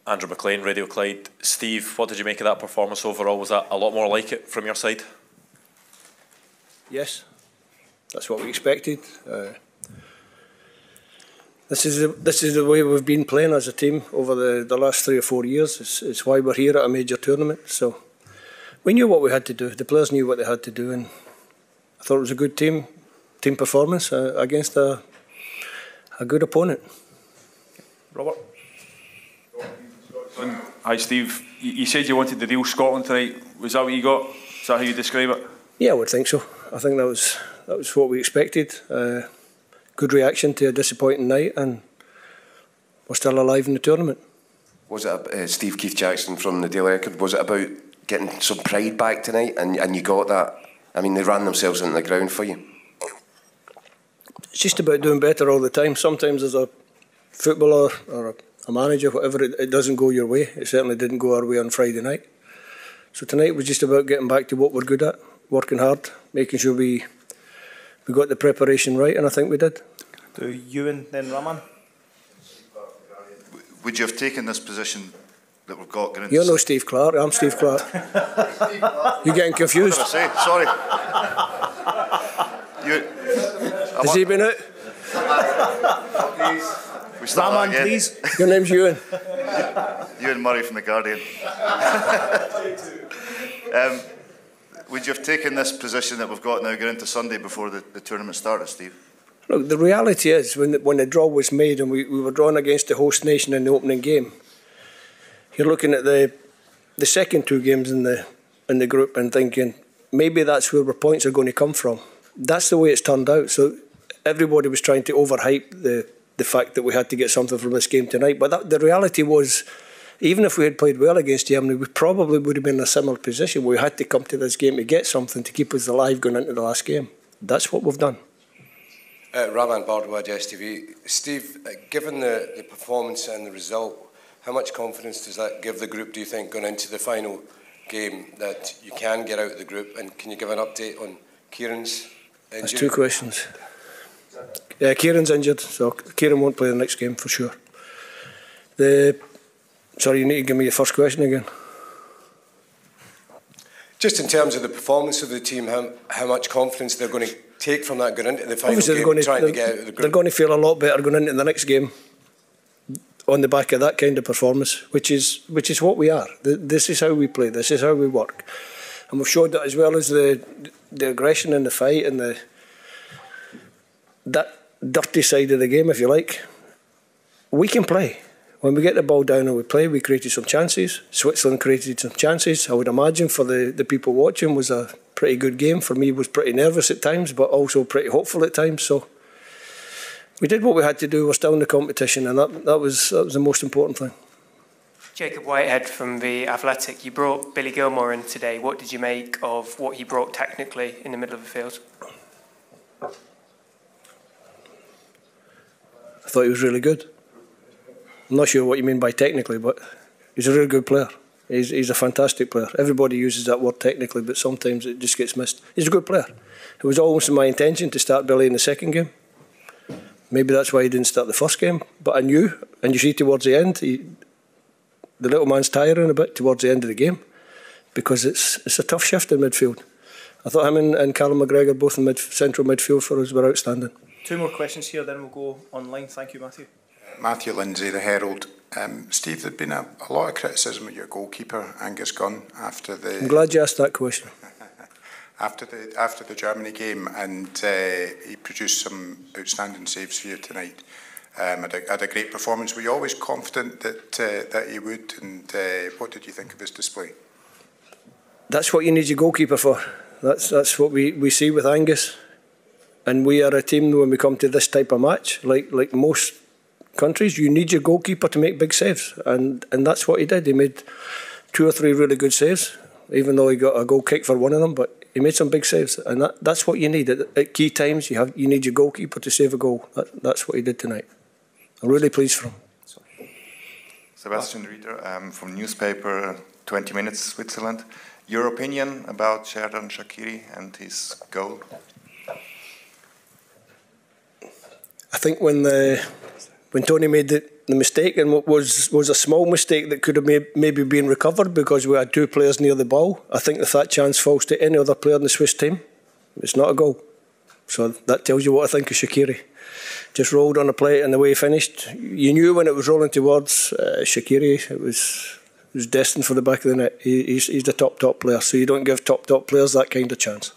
Andrew McLean, Radio Clyde. Steve, what did you make of that performance overall? Was that a lot more like it from your side? Yes, that's what we expected. This is the way we've been playing as a team over the last 3 or 4 years. It's why we're here at a major tournament. So we knew what we had to do. The players knew what they had to do, and I thought it was a good team performance against a good opponent. Robert? Hi Steve, you said you wanted the real Scotland tonight. Was that what you got? Is that how you describe it? Yeah, I would think so. I think that was what we expected. Good reaction to a disappointing night, and we're still alive in the tournament. Was it, Steve Keith Jackson from the Daily Record, was it about getting some pride back tonight, and you got that? I mean, they ran themselves into the ground for you. It's just about doing better all the time. Sometimes as a footballer or a manager, whatever, it doesn't go your way. It certainly didn't go our way on Friday night. So tonight was just about getting back to what we're good at, working hard, making sure we got the preparation right, and I think we did. To Ewan, then Raman. Would you have taken this position that we've got going into... You're no Steve Clarke, I'm Steve Clarke. You're getting confused. What did I say? Sorry. Has he been out? We start Raman, again. please. Your name's Ewan. Ewan Murray from The Guardian. Would you have taken this position that we've got now going into Sunday before the tournament started, Steve? Look, the reality is, when the draw was made and we were drawn against the host nation in the opening game, you're looking at the second 2 games in the group and thinking, maybe that's where our points are going to come from. That's the way it's turned out. So everybody was trying to overhype the fact that we had to get something from this game tonight. But the reality was, even if we had played well against Germany, we probably would have been in a similar position. We had to come to this game to get something to keep us alive going into the last game. That's what we've done. Raman Bardwaj, STV. Steve, given the performance and the result, how much confidence does that give the group, do you think, going into the final game, that you can get out of the group? And can you give an update on Kieran's injury? That's 2 questions. Yeah, Kieran's injured, so Kieran won't play the next game for sure. Sorry, you need to give me your first question again. Just in terms of the performance of the team, how much confidence they're going to take from that going into the final Obviously game, trying to get out of the group? They're going to feel a lot better going into the next game on the back of that kind of performance, which is what we are. This is how we play. This is how we work, and we've showed that, as well as the aggression in the fight and that dirty side of the game, if you like. We can play. When we get the ball down and we play, we created some chances. Switzerland created some chances. I would imagine for the people watching was a pretty good game. For me, was pretty nervous at times, but also pretty hopeful at times. So we did what we had to do. We're still in the competition, and that was the most important thing. Jacob Whitehead from The Athletic. You brought Billy Gilmour in today. What did you make of what he brought technically in the middle of the field? I thought he was really good. I'm not sure what you mean by technically, but he's a really good player. He's a fantastic player. Everybody uses that word technically, but sometimes it just gets missed. He's a good player. It was always my intention to start Billy in the second game. Maybe that's why he didn't start the first game, but I knew, and you see towards the end, the little man's tiring a bit towards the end of the game, because it's a tough shift in midfield. I thought him and Callum McGregor, both in central midfield for us, were outstanding. 2 more questions here, then we'll go online. Thank you, Matthew. Matthew Lindsay, The Herald. Steve, there'd been a lot of criticism of your goalkeeper, Angus Gunn, after the... I'm glad you asked that question. after the Germany game, and he produced some outstanding saves for you tonight. Had a great performance. Were you always confident that he would, and what did you think of his display? That's what you need your goalkeeper for. That's what we see with Angus. And we are a team, when we come to this type of match, like most countries, you need your goalkeeper to make big saves, and that's what he did. He made 2 or 3 really good saves, even though he got a goal kick for one of them, but he made some big saves, and that's what you need. At key times, you need your goalkeeper to save a goal. That's what he did tonight. I'm really pleased for him. Sebastian Rieder from newspaper 20 Minutes Switzerland. Your opinion about Xherdan Shaqiri and his goal? I think when Tony made the mistake was a small mistake that could have maybe been recovered because we had two players near the ball. I think if that chance falls to any other player in the Swiss team, it's not a goal. So that tells you what I think of Shaqiri. Just rolled on a plate and the way he finished. You knew when it was rolling towards Shaqiri, it was destined for the back of the net. He's the top player, so you don't give top players that kind of chance.